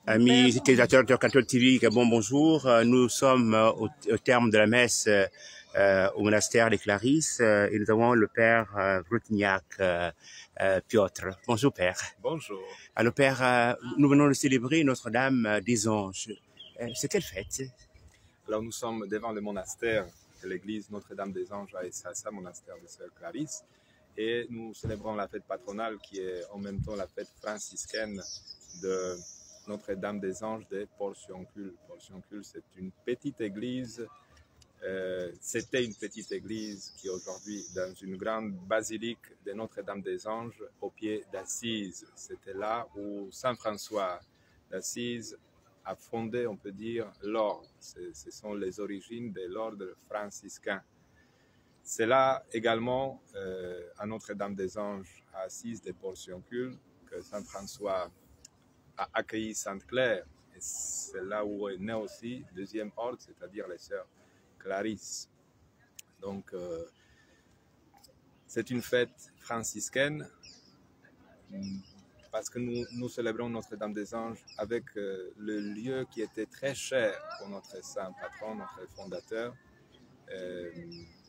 Amis utilisateurs de Catholic TV, bonjour. Nous sommes au terme de la messe au monastère des Clarisses et nous avons le père Vrutniak Piotr. Bonjour père. Bonjour. Alors père, nous venons de célébrer Notre-Dame des Anges. C'est quelle fête? Alors nous sommes devant le monastère de l'église Notre-Dame des Anges à Essassá, monastère de Sœurs Clarisses, et nous célébrons la fête patronale qui est en même temps la fête franciscaine de Notre-Dame des Anges de Porciuncul. Porciuncul, c'est une petite église, c'était une petite église qui est aujourd'hui dans une grande basilique de Notre-Dame des Anges au pied d'Assise. C'était là où Saint François d'Assise a fondé, on peut dire, l'ordre. Ce sont les origines de l'ordre franciscain. C'est là également, à Notre-Dame des Anges, à Assise de Porciuncul, que Saint François a accueilli Sainte Claire. Et c'est là où est né aussi le deuxième ordre, c'est-à-dire les Sœurs Clarisses. Donc, c'est une fête franciscaine parce que nous célébrons Notre-Dame des Anges avec le lieu qui était très cher pour notre saint patron, notre fondateur.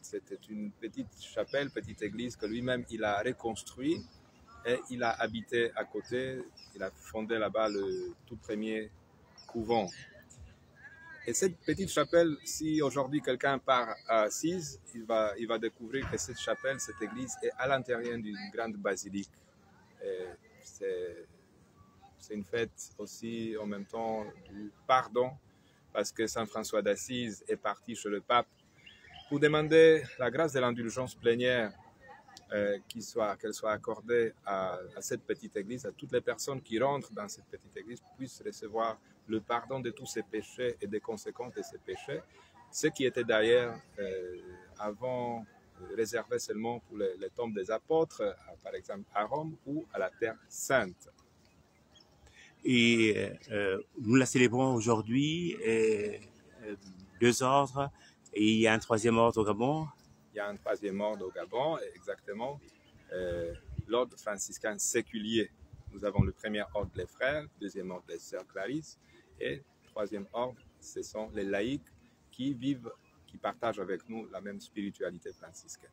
C'était une petite chapelle, petite église que lui-même il a reconstruit et il a habité à côté. Il a fondé là-bas le tout premier couvent. Et cette petite chapelle, si aujourd'hui quelqu'un part à Assise, il va découvrir que cette chapelle, cette église est à l'intérieur d'une grande basilique. C'est une fête aussi en même temps du pardon, parce que Saint François d'Assise est parti chez le pape pour demander la grâce de l'indulgence plénière qu'elle soit accordée à cette petite église, à toutes les personnes qui rentrent dans cette petite église puissent recevoir le pardon de tous ces péchés et des conséquences de ces péchés, ce qui était d'ailleurs avant réservé seulement pour les tombes des apôtres, par exemple à Rome ou à la Terre Sainte. Et nous la célébrons aujourd'hui, deux ordres, et il y a un troisième ordre au Gabon. Il y a un troisième ordre au Gabon, exactement, l'ordre franciscain séculier. Nous avons le premier ordre, les frères, deuxième ordre, les sœurs Clarisses, et troisième ordre, ce sont les laïcs qui vivent, qui partagent avec nous la même spiritualité franciscaine.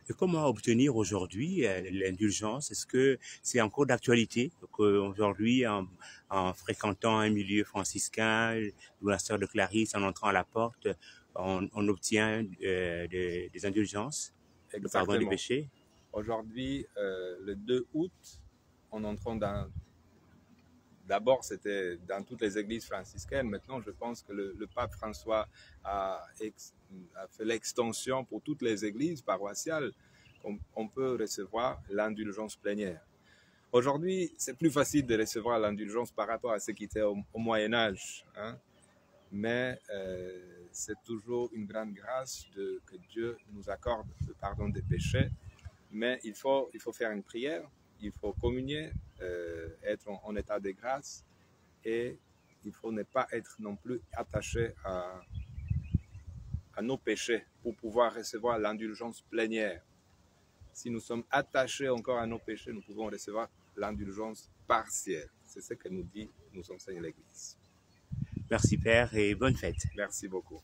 Et comment obtenir aujourd'hui l'indulgence? Est-ce que c'est encore d'actualité qu'aujourd'hui, en fréquentant un milieu franciscain, le monastère de Clarisse, en entrant à la porte, on obtient des indulgences, le pardon des péchés? Aujourd'hui, le 2 août, en entrant dans... D'abord, c'était dans toutes les églises franciscaines. Maintenant, je pense que le pape François a fait l'extension pour toutes les églises paroissiales. On peut recevoir l'indulgence plénière. Aujourd'hui, c'est plus facile de recevoir l'indulgence par rapport à ce qui était au Moyen-Âge. Hein? Mais c'est toujours une grande grâce que Dieu nous accorde le pardon des péchés. Mais il faut faire une prière, il faut communier, être en état de grâce, et il faut ne pas être non plus attaché à nos péchés pour pouvoir recevoir l'indulgence plénière. Si nous sommes attachés encore à nos péchés, nous pouvons recevoir l'indulgence partielle. C'est ce que nous enseigne l'Église. Merci Père et bonne fête. Merci beaucoup.